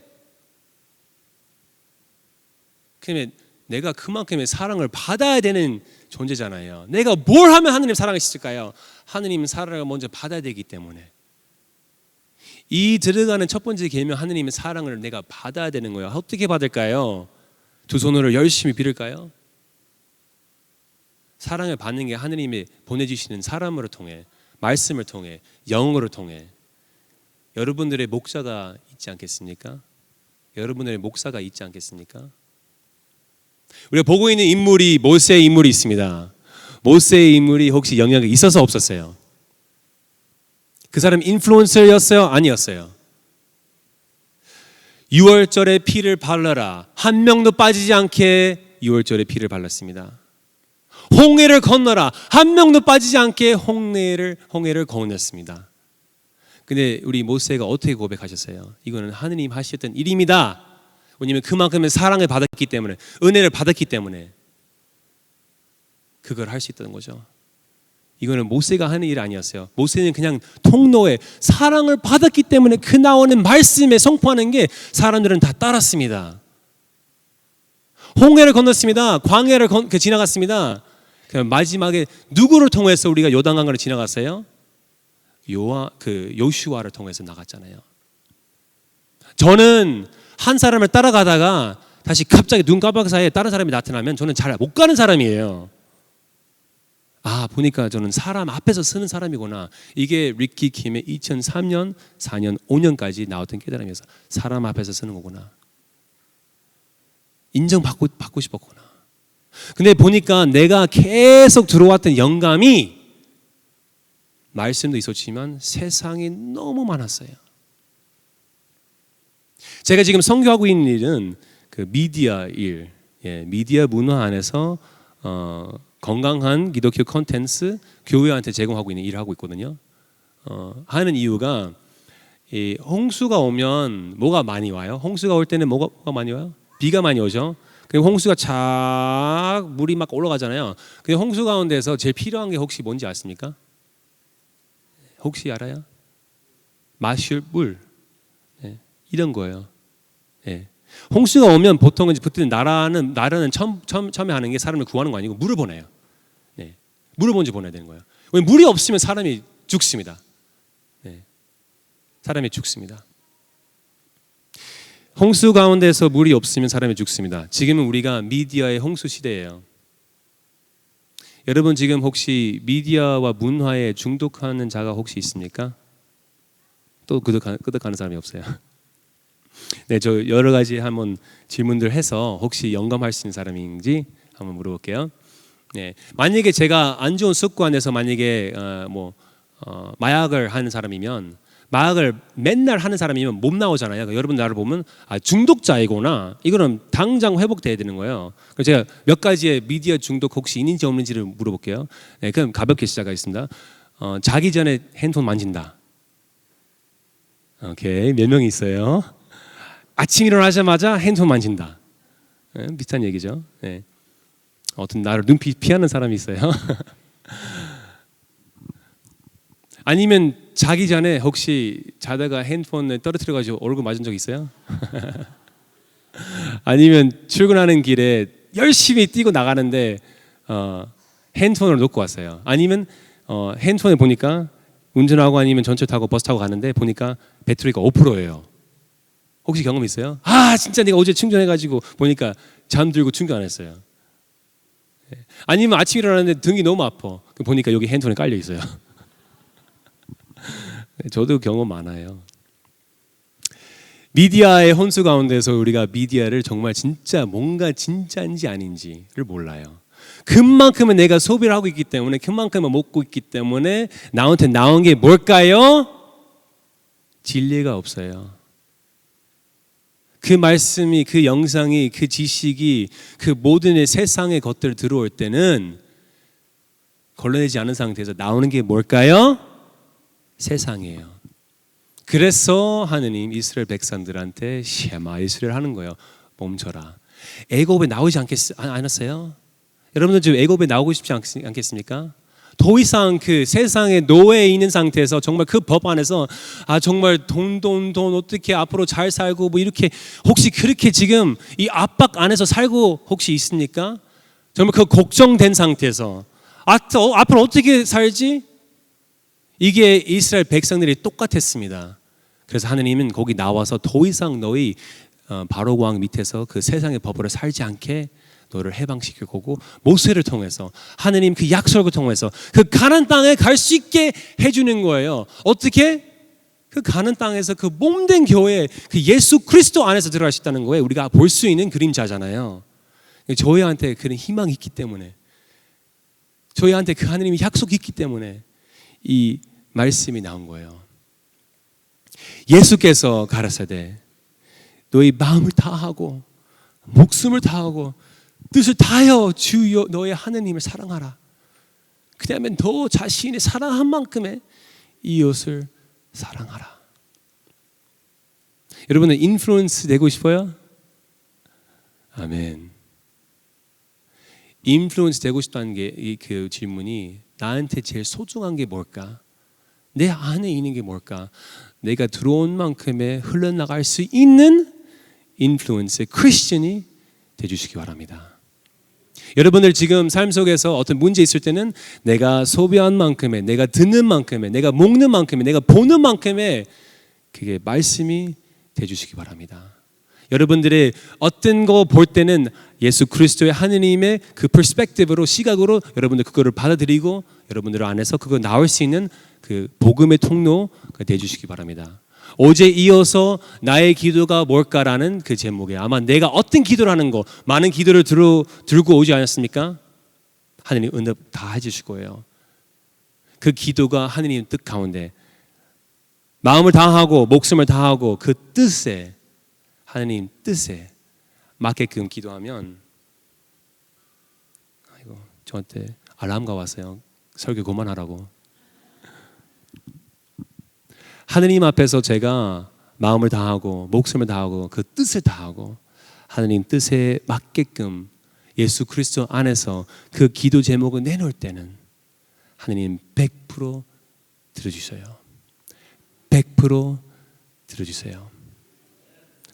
그러면 내가 그만큼의 사랑을 받아야 되는 존재잖아요. 내가 뭘 하면 하느님 사랑을 씻을까요? 하느님은 사랑을 먼저 받아야 되기 때문에 이 들어가는 첫 번째 계명 하느님의 사랑을 내가 받아야 되는 거예요. 어떻게 받을까요? 두 손으로 열심히 빌을까요? 사랑을 받는 게 하느님이 보내주시는 사람으로 통해, 말씀을 통해, 영으로 통해. 여러분들의 목자가 있지 않겠습니까? 여러분들의 목사가 있지 않겠습니까? 우리가 보고 있는 인물이 모세의 인물이 있습니다. 모세의 인물이 혹시 영향이 있어서 없었어요? 그 사람 인플루언서였어요? 아니었어요? 6월절에 피를 발라라. 한 명도 빠지지 않게 6월절에 피를 발랐습니다. 홍해를 건너라. 한 명도 빠지지 않게 홍해를 건넜습니다. 근데 우리 모세가 어떻게 고백하셨어요? 이거는 하느님 하셨던 일입니다. 왜냐하면 그만큼의 사랑을 받았기 때문에, 은혜를 받았기 때문에 그걸 할 수 있다는 거죠. 이거는 모세가 하는 일 아니었어요. 모세는 그냥 통로에 사랑을 받았기 때문에 그 나오는 말씀에 선포하는 게 사람들은 다 따랐습니다. 홍해를 건넜습니다. 광야를 지나갔습니다. 마지막에 누구를 통해서 우리가 요단강을 지나갔어요? 요슈아를 통해서 나갔잖아요. 저는 한 사람을 따라가다가 다시 갑자기 눈 깜빡 사이에 다른 사람이 나타나면 저는 잘 못 가는 사람이에요. 아, 보니까 저는 사람 앞에서 쓰는 사람이구나. 이게 리키 킴의 2003년, 4년, 5년까지 나왔던 깨달음이어서 사람 앞에서 쓰는 거구나. 인정받고 싶었구나. 근데 보니까 내가 계속 들어왔던 영감이 말씀도 있었지만 세상이 너무 많았어요. 제가 지금 선교하고 있는 일은 그 미디어 일, 미디어 문화 안에서 건강한 기독교 콘텐츠 교회한테 제공하고 있는 일을 하고 있거든요. 하는 이유가 이 홍수가 오면 뭐가 많이 와요? 홍수가 올 때는 뭐가 많이 와요? 비가 많이 오죠. 그리고 홍수가 착 물이 막 올라가잖아요. 근데 홍수 가운데서 제일 필요한 게 혹시 뭔지 아십니까? 혹시 알아요? 마실 물, 이런 거예요. 홍수가 오면 보통은 그때는 나라는 처음에 하는 게 사람을 구하는 거 아니고 물을 보내요. 물을 먼저 보내야 되는 거예요. 왜 물이 없으면 사람이 죽습니다. 사람이 죽습니다. 홍수 가운데서 물이 없으면 사람이 죽습니다. 지금은 우리가 미디어의 홍수 시대예요. 여러분 지금 혹시 미디어와 문화에 중독하는 자가 혹시 있습니까? 또 끄덕하는 사람이 없어요. 네, 저 여러 가지 한번 질문들 해서 혹시 영감할 수 있는 사람인지 한번 물어볼게요. 네, 만약에 제가 안 좋은 습관에서 만약에 마약을 하는 사람이면 마약을 맨날 하는 사람이면 못 나오잖아요. 여러분 나를 보면 중독자이구나. 이거는 당장 회복돼야 되는 거예요. 그래서 제가 몇 가지의 미디어 중독 혹시 있는지 없는지를 물어볼게요. 네, 그럼 가볍게 시작하겠습니다. 자기 전에 핸드폰 만진다. 오케이, 몇 명이 있어요? 아침 일어나자마자 핸드폰 만진다. 비슷한 얘기죠. 네. 어떤 나를 눈빛 피하는 사람이 있어요. 아니면 자기 전에 혹시 자다가 핸드폰을 떨어뜨려가지고 얼굴 맞은 적 있어요? 아니면 출근하는 길에 열심히 뛰고 나가는데 핸드폰을 놓고 왔어요. 아니면 핸드폰에 보니까 운전하고 아니면 전철 타고 버스 타고 가는데 보니까 배터리가 5%예요. 혹시 경험 있어요? 아 진짜 내가 어제 충전해가지고 보니까 잠들고 충전 안 했어요. 아니면 아침에 일어났는데 등이 너무 아파. 보니까 여기 핸드폰에 깔려 있어요. 저도 경험 많아요. 미디어의 혼수 가운데서 우리가 미디어를 정말 진짜 뭔가 진짜인지 아닌지를 몰라요. 그만큼은 내가 소비를 하고 있기 때문에, 그만큼은 먹고 있기 때문에 나한테 나온 게 뭘까요? 진리가 없어요. 그 말씀이, 그 영상이, 그 지식이, 그 모든 세상의 것들 들어올 때는 걸러내지 않은 상태에서 나오는 게 뭘까요? 세상이에요. 그래서 하느님 이스라엘 백성들한테 셰마 이스라엘 하는 거예요. 멈춰라. 애굽에 나오지 않았어요? 여러분들 지금 애굽에 나오고 싶지 않겠습니까? 더 이상 그 세상의 노예에 있는 상태에서 정말 그 법 안에서 정말 돈 어떻게 앞으로 잘 살고 뭐 이렇게 혹시 그렇게 지금 이 압박 안에서 살고 혹시 있습니까? 정말 그 걱정된 상태에서 앞으로 어떻게 살지? 이게 이스라엘 백성들이 똑같았습니다. 그래서 하느님은 거기 나와서 더 이상 너희 바로 왕 밑에서 그 세상의 법으로 살지 않게 너를 해방시킬 거고, 모세를 통해서 하느님 그 약속을 통해서 그 가나안 땅에 갈 수 있게 해주는 거예요. 어떻게? 그 가나안 땅에서 그 몸된 교회, 그 예수 그리스도 안에서 들어갈 수 있다는 거예요. 우리가 볼 수 있는 그림자잖아요. 저희한테 그런 희망이 있기 때문에, 저희한테 그 하느님의 약속이 있기 때문에 이 말씀이 나온 거예요. 예수께서 가라사대 너희 마음을 다하고 목숨을 다하고 뜻을 다하여 주 너의 하느님을 사랑하라. 그다음에 너 자신이 사랑한 만큼의 이웃을 사랑하라. 여러분은 인플루언스 되고 싶어요? 아멘. 인플루언스 되고 싶다는 게 그 질문이 나한테 제일 소중한 게 뭘까? 내 안에 있는 게 뭘까? 내가 들어온 만큼의 흘러나갈 수 있는 인플루언스, 크리스천이 되주시기 바랍니다. 여러분들 지금 삶 속에서 어떤 문제 있을 때는 내가 소비한 만큼의, 내가 듣는 만큼의, 내가 먹는 만큼의, 내가 보는 만큼의 그게 말씀이 되주시기 바랍니다. 여러분들의 어떤 거 볼 때는 예수 그리스도의 하느님의 그 퍼스펙티브로, 시각으로 여러분들 그거를 받아들이고 여러분들 안에서 그거 나올 수 있는 그 복음의 통로가 되주시기 바랍니다. 어제 이어서 나의 기도가 뭘까라는 그 제목에 아마 내가 어떤 기도를 하는 거, 많은 기도를 들고 오지 않았습니까? 하느님 응답 다 해주실 거예요. 그 기도가 하느님 뜻 가운데 마음을 다하고 목숨을 다하고 그 뜻에, 하느님 뜻에 맞게끔 기도하면, 아이고 저한테 알람가 왔어요. 설교 그만하라고. 하느님 앞에서 제가 마음을 다하고 목숨을 다하고 그 뜻을 다하고 하느님 뜻에 맞게끔 예수 그리스도 안에서 그 기도 제목을 내놓을 때는 하느님 100% 들어주세요. 100% 들어주세요.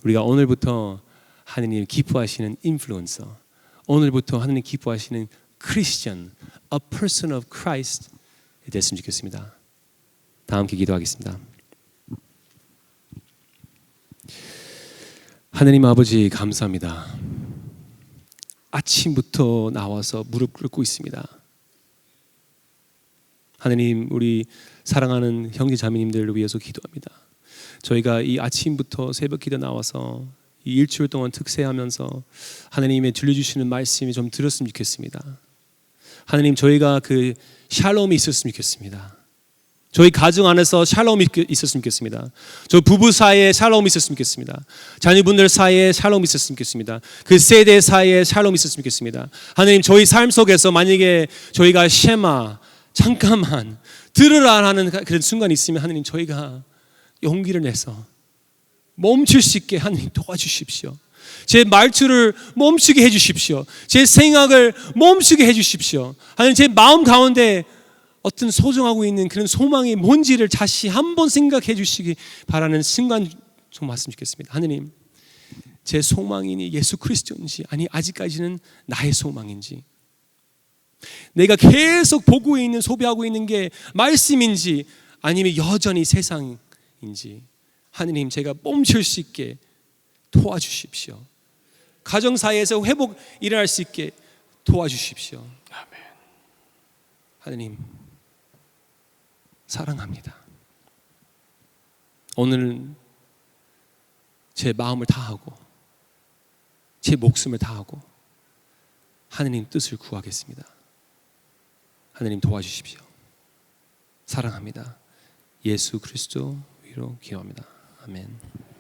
우리가 오늘부터 하느님 기뻐하시는 인플루언서, 오늘부터 하느님 기뻐하시는 크리스천, a person of Christ 됐으면 좋겠습니다. 다 함께 기도하겠습니다. 하느님 아버지 감사합니다. 아침부터 나와서 무릎 꿇고 있습니다. 하느님, 우리 사랑하는 형제 자매님들을 위해서 기도합니다. 저희가 이 아침부터 새벽 기도 나와서 이 일주일 동안 특세하면서 하느님의 들려주시는 말씀이 좀 들었으면 좋겠습니다. 하느님, 저희가 그 샬롬이 있었으면 좋겠습니다. 저희 가정 안에서 샬롬이 있었으면 좋겠습니다. 저 부부 사이에 샬롬이 있었으면 좋겠습니다. 자녀분들 사이에 샬롬이 있었으면 좋겠습니다. 그 세대 사이에 샬롬이 있었으면 좋겠습니다. 하나님, 저희 삶 속에서 만약에 저희가 셰마, 잠깐만 들으라 하는 그런 순간이 있으면 하나님, 저희가 용기를 내서 멈출 수 있게 하나님 도와주십시오. 제 말투를 멈추게 해주십시오. 제 생각을 멈추게 해주십시오. 하나님, 제 마음 가운데 어떤 소중하고 있는 그런 소망이 뭔지를 다시 한번 생각해 주시기 바라는 순간 좀 왔으면 좋겠습니다. 하느님, 제 소망이니 예수 그리스도인지, 아니 아직까지는 나의 소망인지, 내가 계속 보고 있는, 소비하고 있는 게 말씀인지 아니면 여전히 세상인지, 하느님, 제가 멈출 수 있게 도와주십시오. 가정 사이에서 회복 일어날 수 있게 도와주십시오. 아멘. 하느님 사랑합니다. 오늘은 제 마음을 다하고 제 목숨을 다하고 하느님 뜻을 구하겠습니다. 하느님 도와주십시오. 사랑합니다. 예수 그리스도 위로 기도합니다. 아멘.